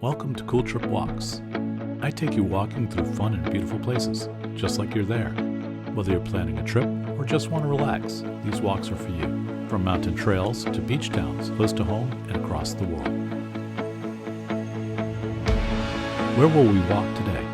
Welcome to Cool Trip Walks. I take you walking through fun and beautiful places, just like you're there. Whether you're planning a trip or just want to relax, these walks are for you. From mountain trails to beach towns, close to home and across the world. Where will we walk today?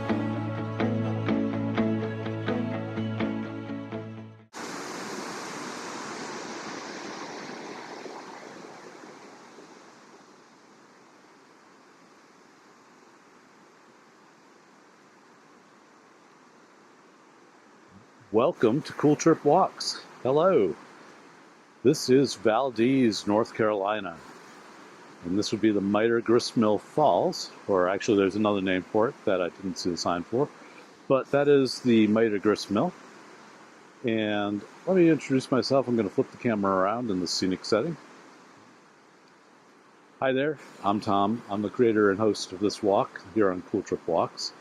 Welcome to Cool Trip Walks. Hello. This is Valdese, North Carolina. And this would be the Grist Mill Falls, or actually there's another name for it that I didn't see the sign for. But that is the Grist Mill. And let me introduce myself. I'm going to flip the camera around in the scenic setting. Hi there, I'm Tom. I'm the creator and host of this walk here on Cool Trip Walks.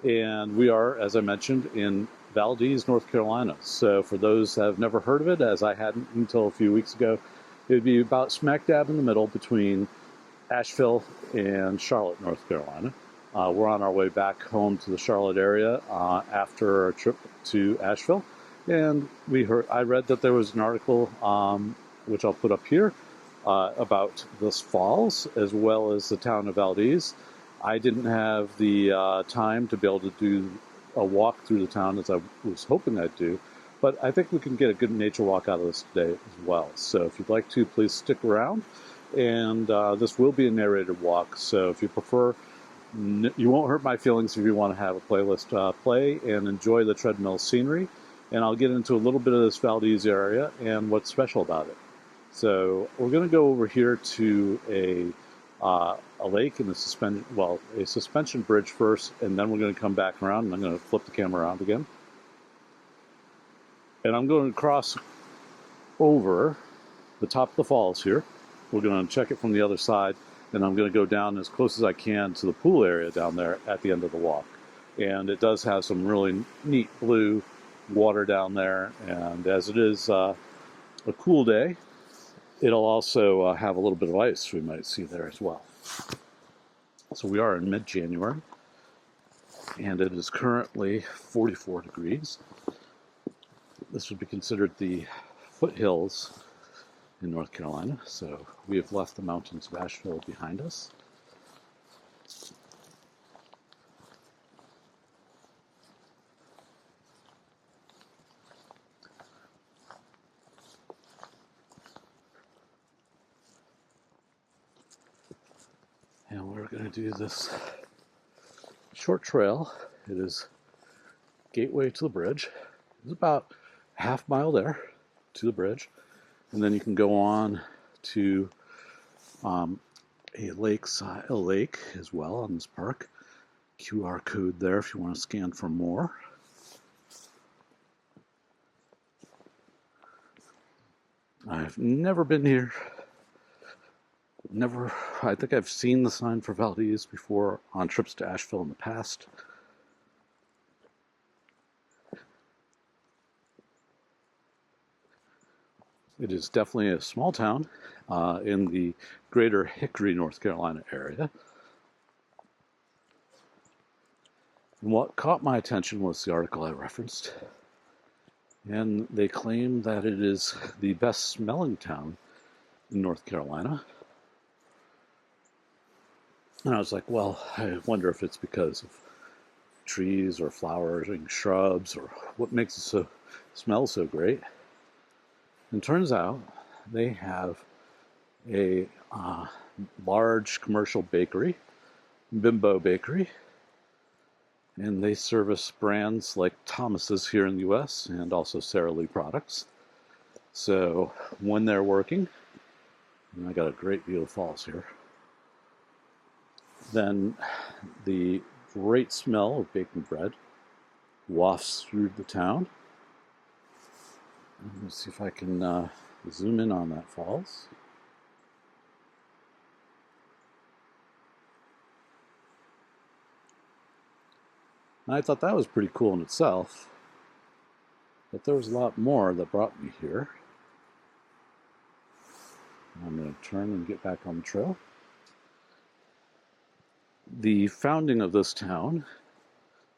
And we are, as I mentioned, in Valdese, North Carolina. So for those that have never heard of it, as I hadn't until a few weeks ago, it would be about smack dab in the middle between Asheville and Charlotte, North Carolina. We're on our way back home to the Charlotte area after our trip to Asheville. And I read that there was an article, which I'll put up here, about this falls as well as the town of Valdese. I didn't have the time to be able to do a walk through the town as I was hoping I'd do, but I think we can get a good nature walk out of this today as well. So if you'd like to, please stick around, and this will be a narrated walk, so if you prefer, you won't hurt my feelings if you want to have a playlist play and enjoy the treadmill scenery, and I'll get into a little bit of this Valdese area and what's special about it. So we're going to go over here to a lake and a suspension bridge first, and then we're going to come back around, and I'm going to flip the camera around again. And I'm going to cross over the top of the falls here. We're going to check it from the other side, and I'm going to go down as close as I can to the pool area down there at the end of the walk. And it does have some really neat blue water down there, and as it is a cool day, it'll also have a little bit of ice we might see there as well. So we are in mid-January, and it is currently 44 degrees. This would be considered the Foothills in North Carolina, so we have left the mountains of Asheville behind us. And we're going to do this short trail. It is gateway to the bridge. It's about a half mile there to the bridge. And then you can go on to a lake as well on this park. QR code there if you want to scan for more. I've never been here. I think I've seen the sign for Valdese before on trips to Asheville in the past. It is definitely a small town in the greater Hickory, North Carolina area. And what caught my attention was the article I referenced. And they claim that it is the best smelling town in North Carolina. And I was like, well, I wonder if it's because of trees or flowering shrubs or what makes it smell so great. And turns out they have a large commercial bakery, Bimbo Bakery, and they service brands like Thomas's here in the U.S. and also Sara Lee products. So when they're working, and I got a great view of falls here, then the great smell of baking bread wafts through the town. Let me see if I can zoom in on that falls. And I thought that was pretty cool in itself, but there was a lot more that brought me here. I'm going to turn and get back on the trail. The founding of this town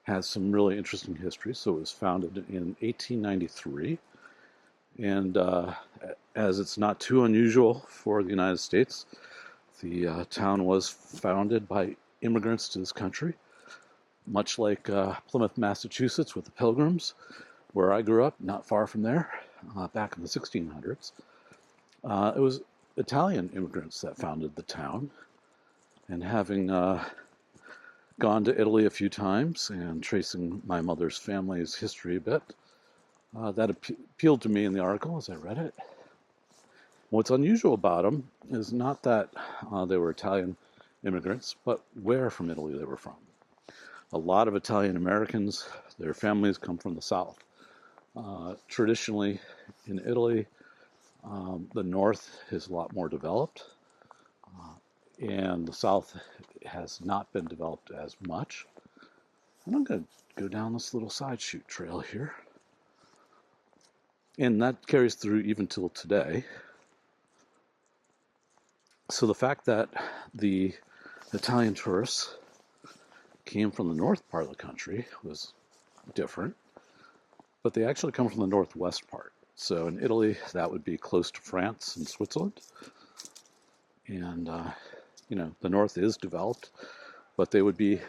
has some really interesting history. So it was founded in 1893, and as it's not too unusual for the United States, the town was founded by immigrants to this country, much like Plymouth, Massachusetts with the Pilgrims, where I grew up, not far from there, back in the 1600s. It was Italian immigrants that founded the town, and having gone to Italy a few times and tracing my mother's family's history a bit, that appealed to me in the article as I read it. What's unusual about them is not that they were Italian immigrants, but where from Italy they were from. A lot of Italian Americans, their families come from the South. Traditionally, in Italy, the North is a lot more developed, and the South has not been developed as much. And I'm going to go down this little side chute trail here. And that carries through even till today. So the fact that the Italian tourists came from the north part of the country was different, but they actually come from the northwest part. So in Italy, that would be close to France and Switzerland. And, the north is developed, but they would be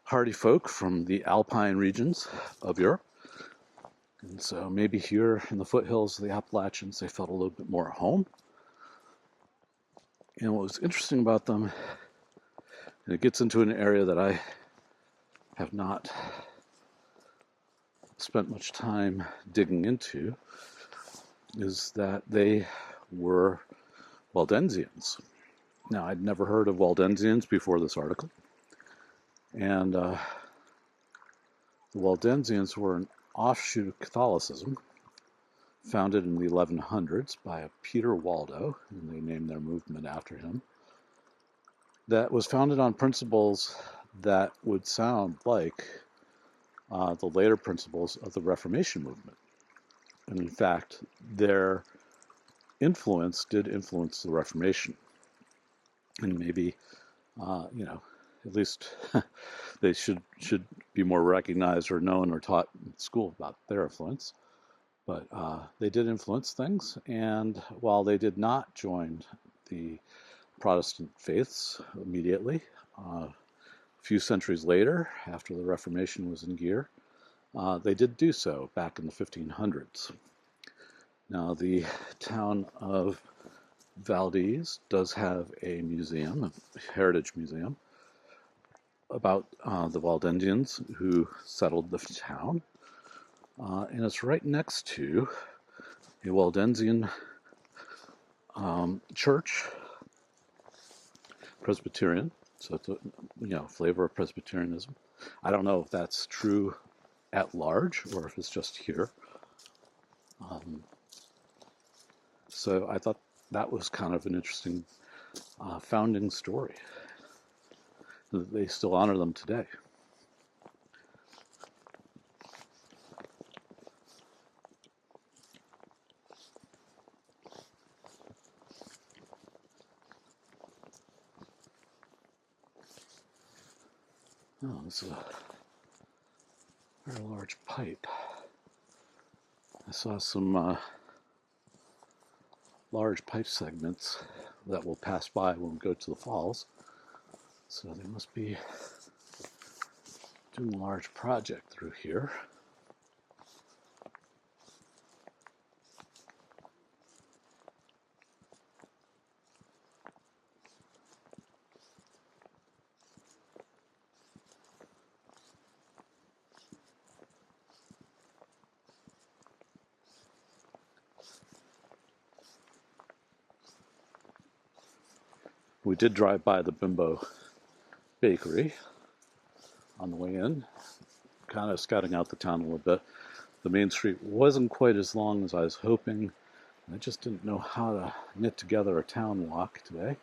hardy folk from the alpine regions of Europe. And so maybe here in the foothills of the Appalachians, they felt a little bit more at home. And what was interesting about them, and it gets into an area that I have not spent much time digging into, is that they were Waldensians. Now, I'd never heard of Waldensians before this article. And the Waldensians were an offshoot of Catholicism, founded in the 1100s by a Peter Waldo, and they named their movement after him, that was founded on principles that would sound like the later principles of the Reformation movement. And in fact, their influence did influence the Reformation. And maybe, at least they should be more recognized or known or taught in school about their influence. But they did influence things, and while they did not join the Protestant faiths immediately, a few centuries later, after the Reformation was in gear, they did do so back in the 1500s. Now, the town of Valdese does have a museum, a heritage museum, about the Waldensians who settled the town. And it's right next to a Waldensian church, Presbyterian. So it's a flavor of Presbyterianism. I don't know if that's true at large or if it's just here. So I thought that was kind of an interesting founding story. They still honor them today. Oh, this is a very large pipe. I saw some large pipe segments that will pass by when we go to the falls. So they must be doing a large project through here. We did drive by the Bimbo Bakery on the way in, kind of scouting out the town a little bit. The main street wasn't quite as long as I was hoping. I just didn't know how to knit together a town walk today.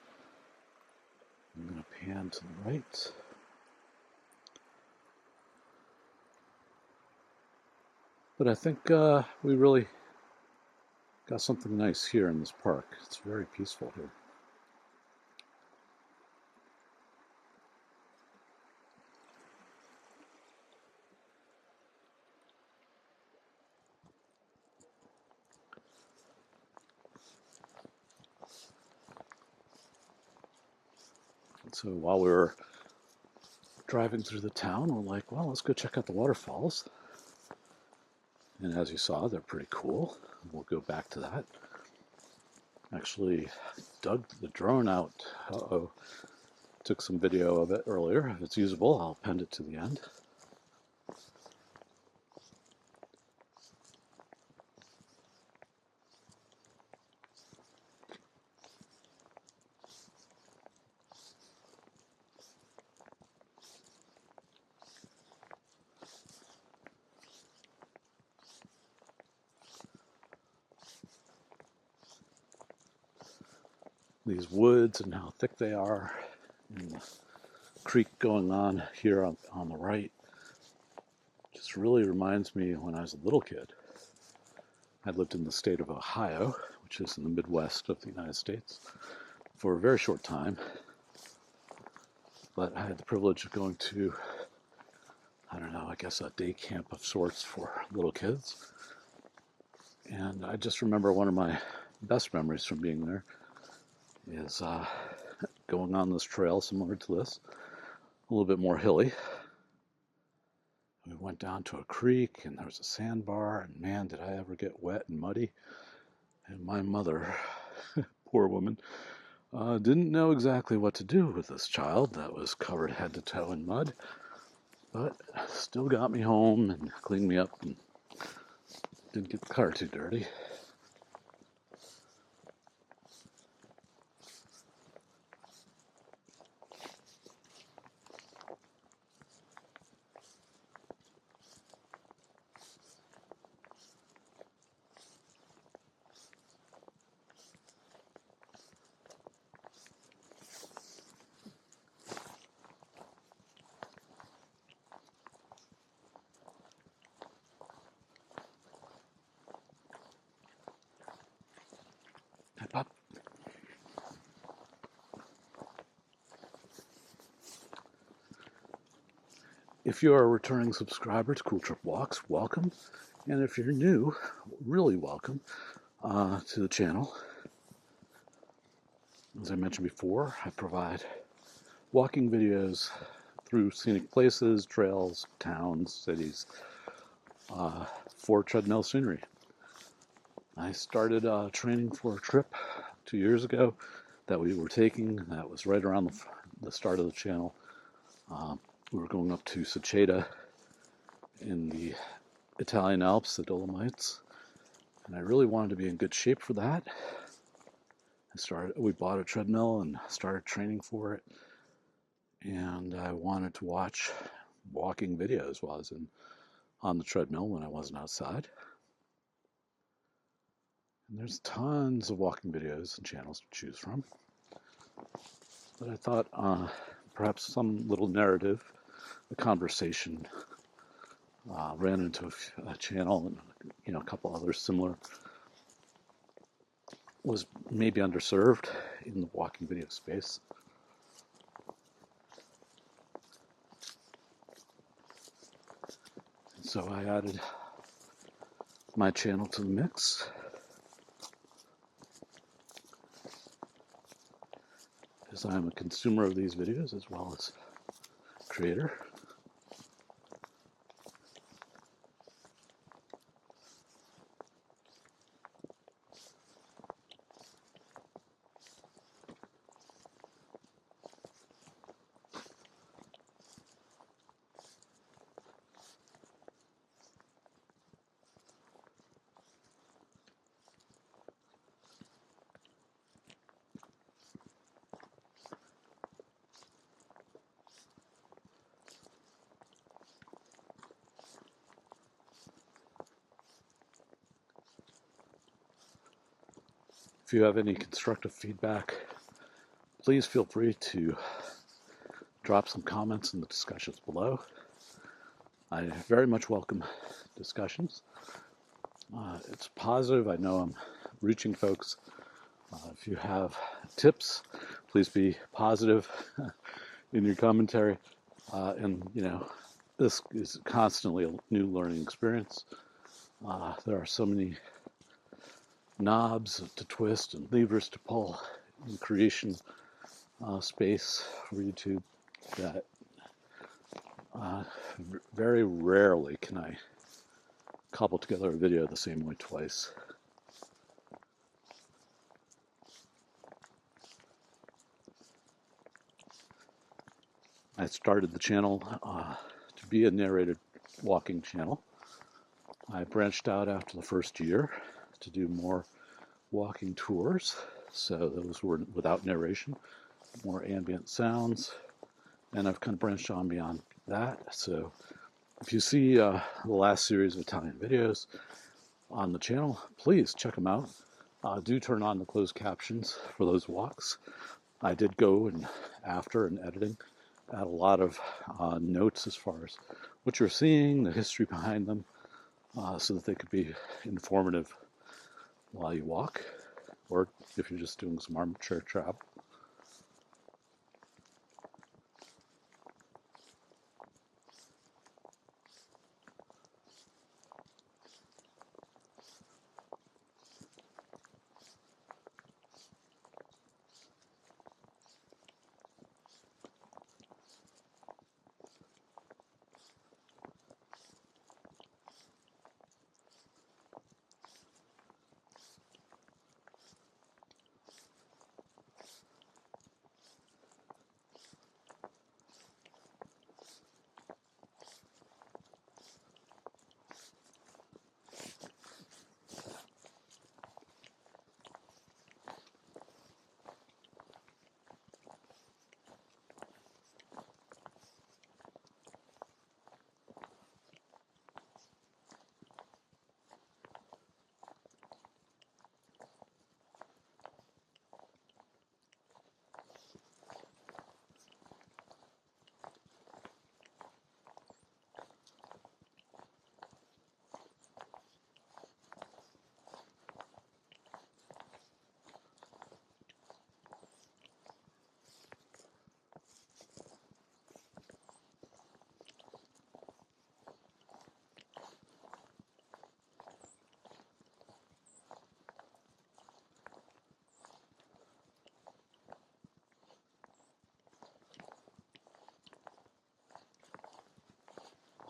I'm going to pan to the right. But I think we really got something nice here in this park. It's very peaceful here. So while we were driving through the town, we're like, well, let's go check out the waterfalls. And as you saw, they're pretty cool. We'll go back to that. Actually dug the drone out. Took some video of it earlier. If it's usable, I'll append it to the end. These woods and how thick they are, and the creek going on here on the right just really reminds me when I was a little kid. I lived in the state of Ohio, which is in the Midwest of the United States, for a very short time. But I had the privilege of going to, I don't know, I guess a day camp of sorts for little kids. And I just remember one of my best memories from being there is going on this trail similar to this, a little bit more hilly. We went down to a creek and there was a sandbar, and man, did I ever get wet and muddy. And my mother, poor woman, didn't know exactly what to do with this child that was covered head to toe in mud, but still got me home and cleaned me up and didn't get the car too dirty. Hey, Pop. If you are a returning subscriber to Cool Trip Walks, welcome. And if you're new, really welcome to the channel. As I mentioned before, I provide walking videos through scenic places, trails, towns, cities, for treadmill scenery. I started training for a trip 2 years ago that we were taking. That was right around the start of the channel. We were going up to Seceda in the Italian Alps, the Dolomites, and I really wanted to be in good shape for that. We bought a treadmill and started training for it, and I wanted to watch walking videos while I was on the treadmill when I wasn't outside. And there's tons of walking videos and channels to choose from, but I thought perhaps some little narrative, a conversation, ran into a channel and a couple others similar, was maybe underserved in the walking video space. And so I added my channel to the mix. As I'm a consumer of these videos as well as creator. If you have any constructive feedback, please feel free to drop some comments in the discussions below. I very much welcome discussions. It's positive. I know I'm reaching folks. If you have tips, please be positive in your commentary. And this is constantly a new learning experience. There are so many knobs to twist and levers to pull in creation. space for YouTube that very rarely can I cobble together a video the same way twice. I started the channel to be a narrated walking channel. I branched out after the first year to do more walking tours, so those were without narration, more ambient sounds, and I've kind of branched on beyond that. So if you see the last series of Italian videos on the channel, please check them out. Do turn on the closed captions for those walks. I did go and after and editing add a lot of notes as far as what you're seeing, the history behind them, so that they could be informative while you walk, or if you're just doing some armchair travel.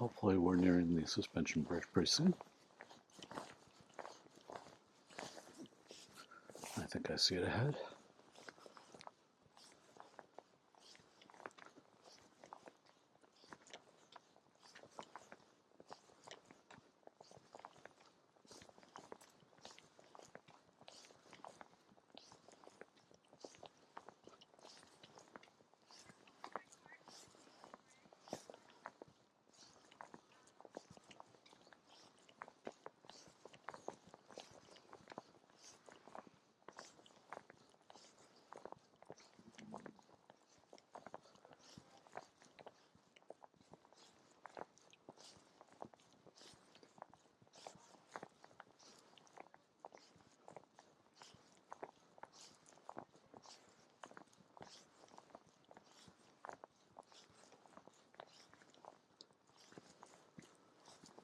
Hopefully we're nearing the suspension bridge pretty soon. I think I see it ahead.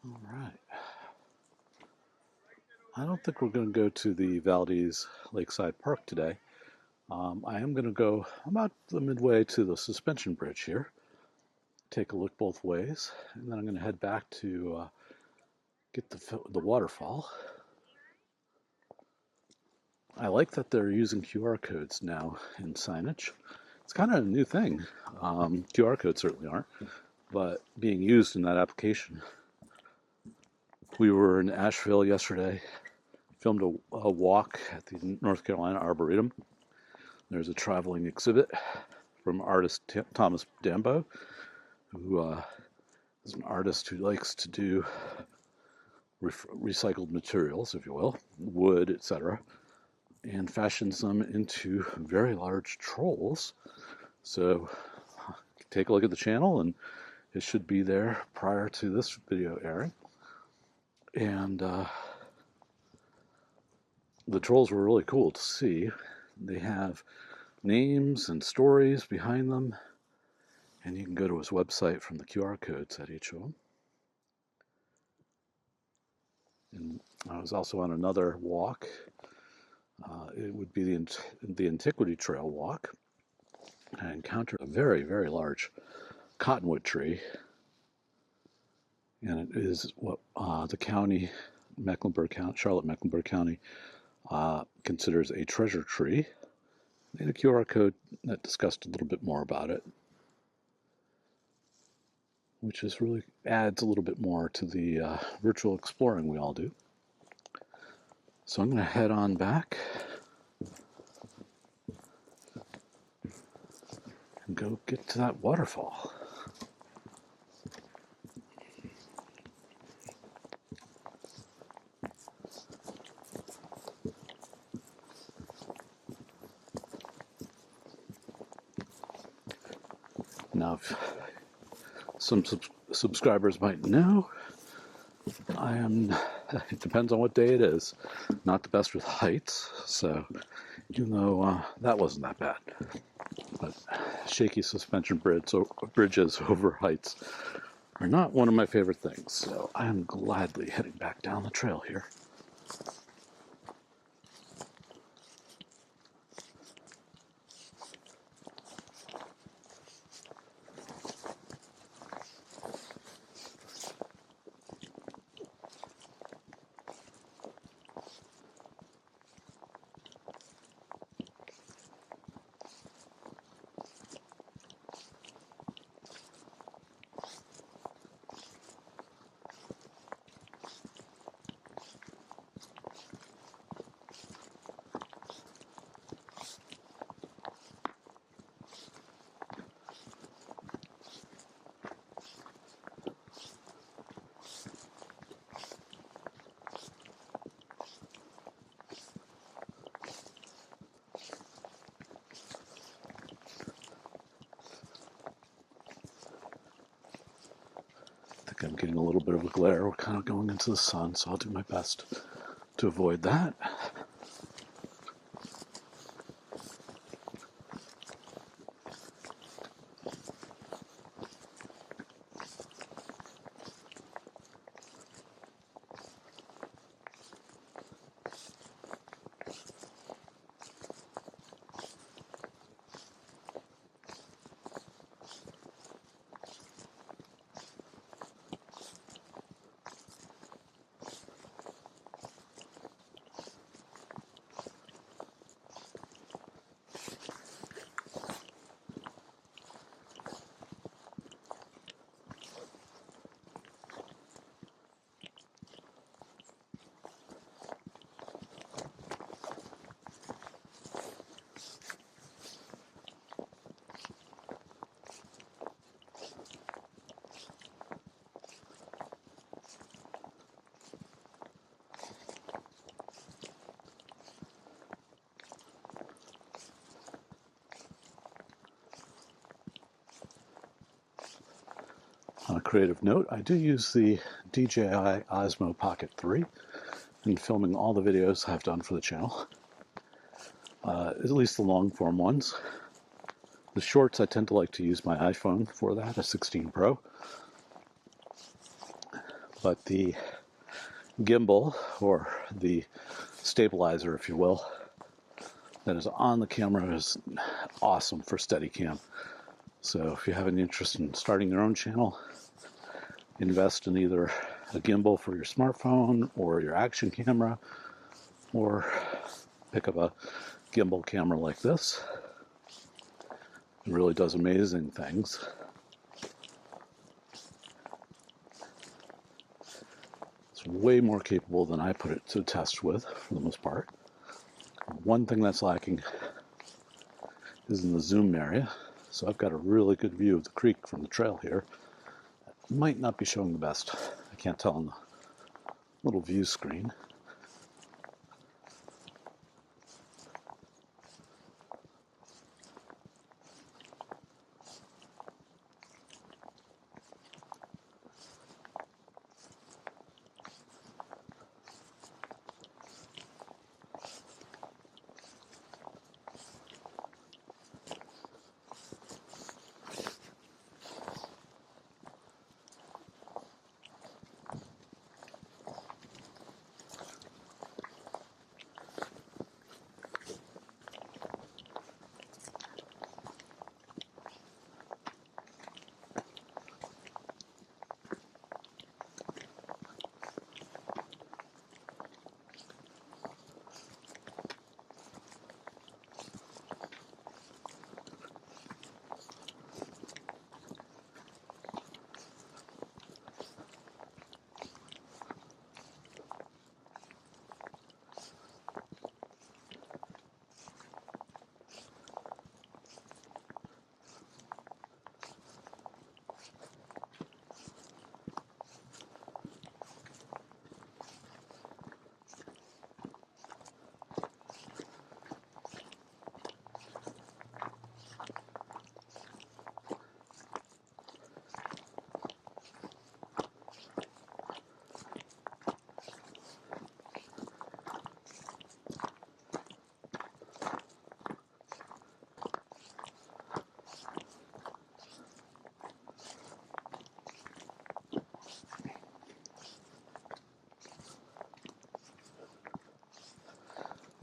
All right. I don't think we're going to go to the Valdese Lakeside Park today. I am going to go about the midway to the suspension bridge here, take a look both ways, and then I'm going to head back to get the waterfall. I like that they're using QR codes now in signage. It's kind of a new thing. QR codes certainly aren't, but being used in that application. We were in Asheville yesterday, filmed a walk at the North Carolina Arboretum. There's a traveling exhibit from artist Thomas Dambo, who is an artist who likes to do recycled materials, if you will, wood, etc., and fashions them into very large trolls. So take a look at the channel, and it should be there prior to this video airing. And the trolls were really cool to see. They have names and stories behind them, and you can go to his website from the QR codes at each of them. And I was also on another walk. It would be the Antiquity Trail walk. I encountered a very, very large cottonwood tree, and it is what the county, Mecklenburg County, Charlotte-Mecklenburg County, considers a treasure tree. They had a QR code that discussed a little bit more about it, which just really adds a little bit more to the virtual exploring we all do. So I'm going to head on back and go get to that waterfall. Now, if some subscribers might know, it depends on what day it is, not the best with heights, so even though that wasn't that bad. But shaky suspension bridges over heights are not one of my favorite things, so I am gladly heading back down the trail here. I'm getting a little bit of a glare. We're kind of going into the sun, so I'll do my best to avoid that. On a creative note, I do use the DJI Osmo Pocket 3 in filming all the videos I've done for the channel, at least the long form ones. The shorts, I tend to like to use my iPhone for that, a 16 Pro. But the gimbal, or the stabilizer, if you will, that is on the camera is awesome for Steadicam. So if you have any interest in starting your own channel, invest in either a gimbal for your smartphone or your action camera, or pick up a gimbal camera like this. It really does amazing things. It's way more capable than I put it to test with, for the most part. One thing that's lacking is in the zoom area, so I've got a really good view of the creek from the trail here. It might not be showing the best. I can't tell on the little view screen.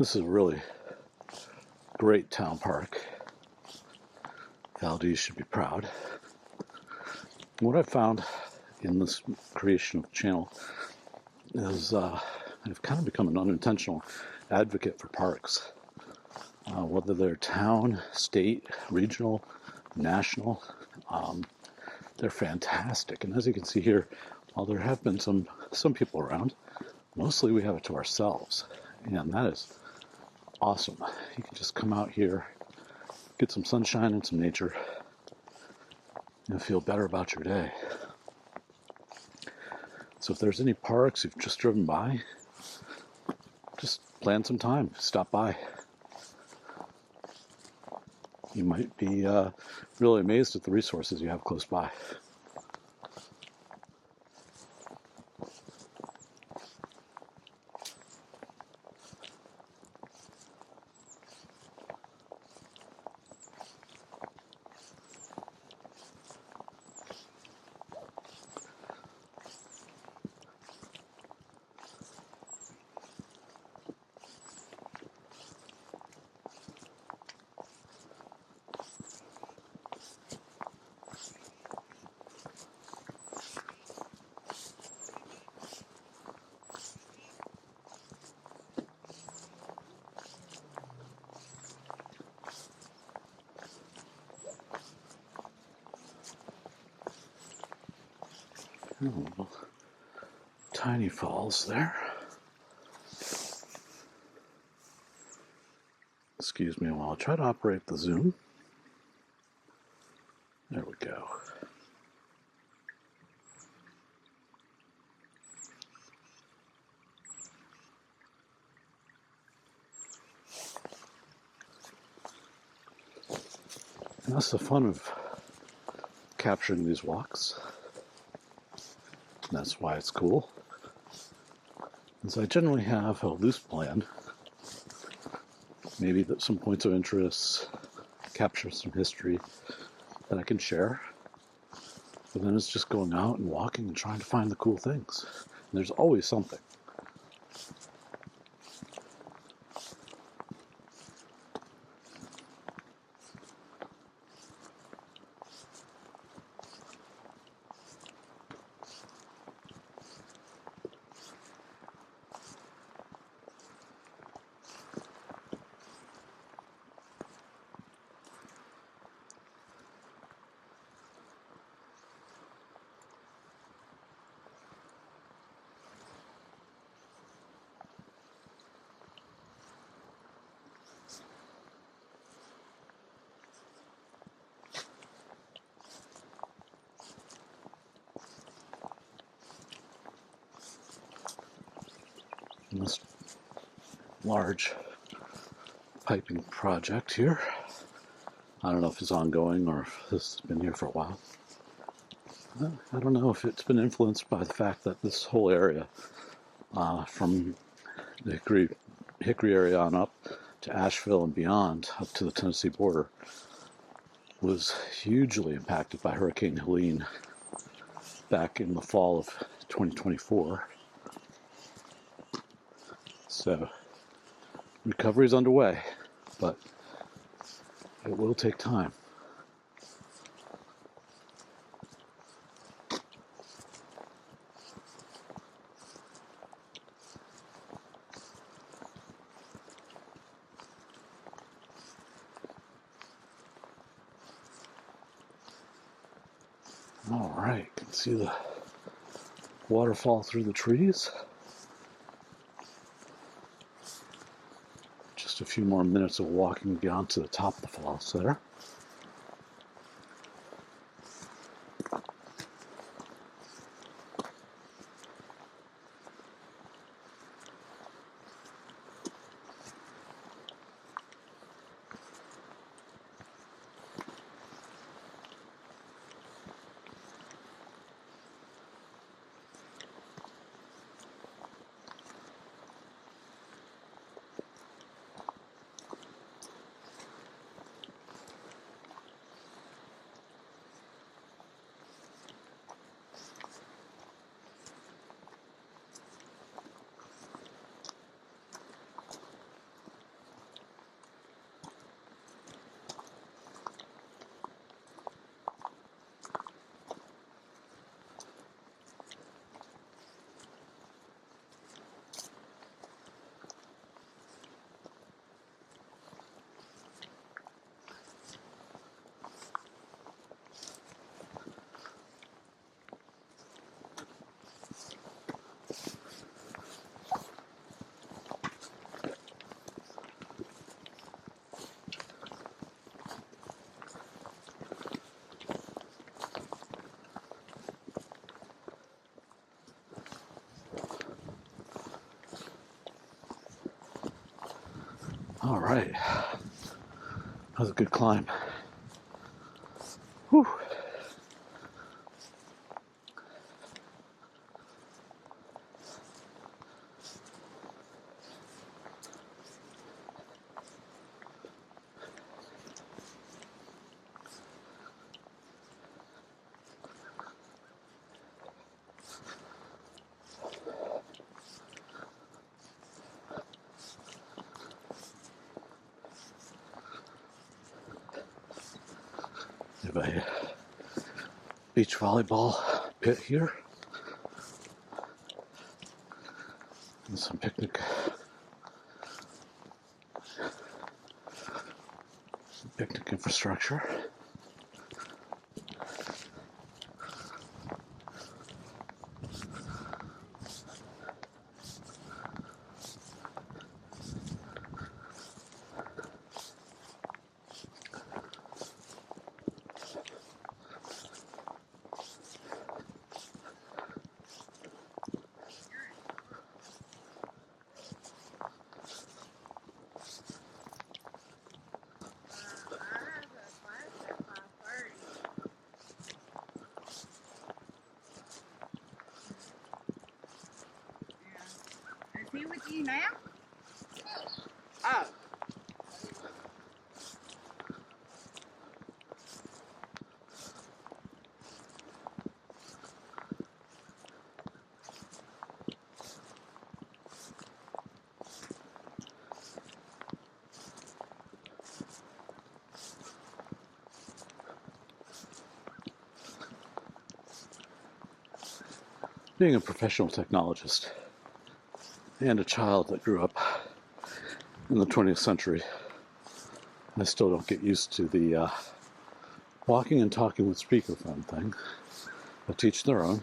This is a really great town park. Valdese should be proud. What I've found in this creation of the channel is I've kind of become an unintentional advocate for parks. Whether they're town, state, regional, national, they're fantastic. And as you can see here, while there have been some people around, mostly we have it to ourselves. And that is awesome. You can just come out here, get some sunshine and some nature, and feel better about your day. So if there's any parks you've just driven by, just plan some time, stop by. You might be really amazed at the resources you have close by. Oh, tiny falls there. Excuse me while I try to operate the zoom. There we go. And that's the fun of capturing these walks. And that's why it's cool. Is I generally have a loose plan. Maybe some points of interest, capture some history that I can share. But then it's just going out and walking and trying to find the cool things. And there's always something. This large piping project here. I don't know if it's ongoing or if this has been here for a while. I don't know if it's been influenced by the fact that this whole area from the Hickory area on up to Asheville and beyond, up to the Tennessee border, was hugely impacted by Hurricane Helene back in the fall of 2024. So, recovery is underway, but it will take time. All right, you can see the waterfall through the trees. Just a few more minutes of walking down to the top of the falls there. All right. That was a good climb. Whew. We have a beach volleyball pit here. And some picnic infrastructure. Is he with you now? Oh. Being a professional technologist and a child that grew up in the 20th century, I still don't get used to the walking and talking with speakerphone thing. But teach their own.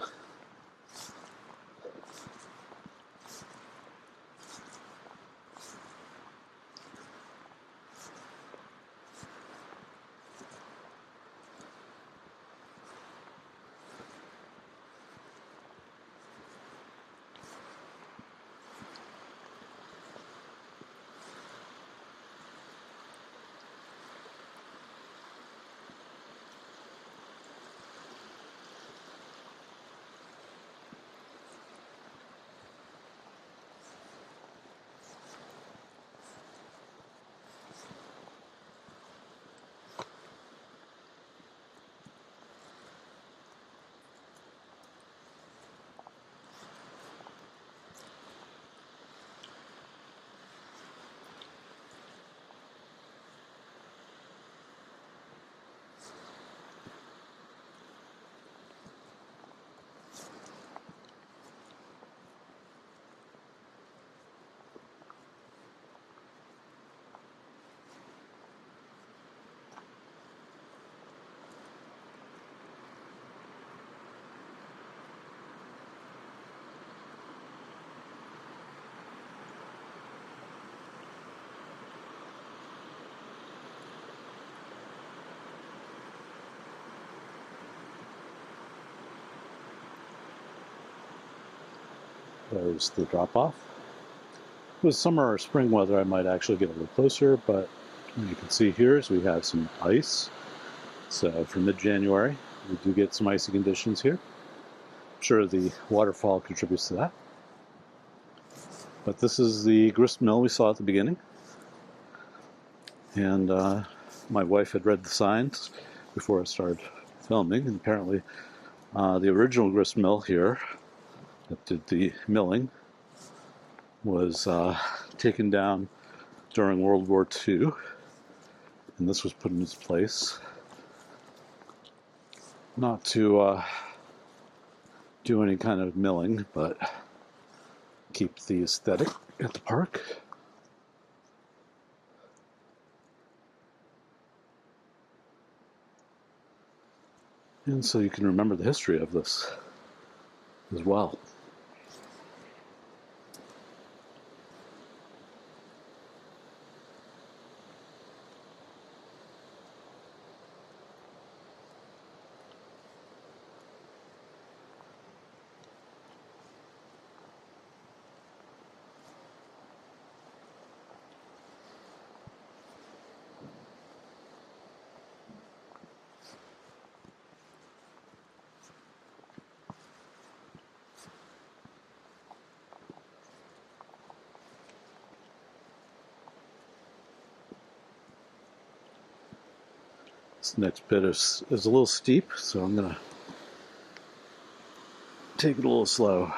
There's the drop-off. With summer or spring weather, I might actually get a little closer, but you can see here is we have some ice. So for mid-January, we do get some icy conditions here. I'm sure the waterfall contributes to that. But this is the grist mill we saw at the beginning. And my wife had read the signs before I started filming, and apparently the original grist mill here that did the milling was taken down during World War II, and this was put in its place, not to do any kind of milling, but keep the aesthetic at the park. And so you can remember the history of this as well. This next bit is a little steep, so I'm gonna take it a little slow.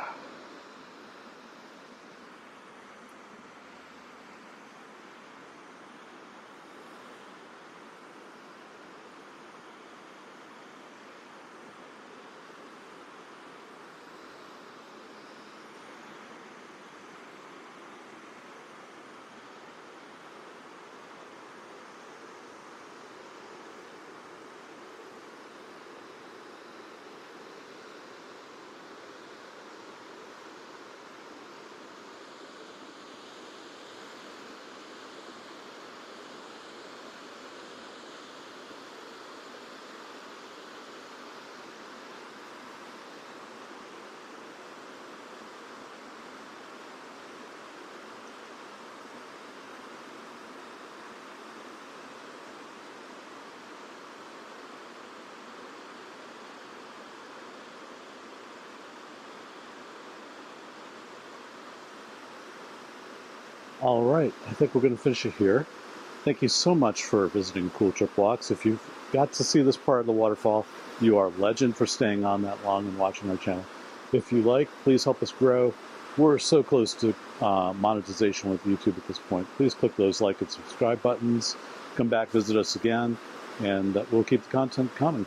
All right, I think we're going to finish it here. Thank you so much for visiting Cool Trip Walks. If you've got to see this part of the waterfall, you are a legend for staying on that long and watching our channel. If you like, please help us grow. We're so close to monetization with YouTube at this point. Please click those like and subscribe buttons. Come back, visit us again, and we'll keep the content coming.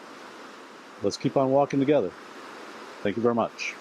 Let's keep on walking together. Thank you very much.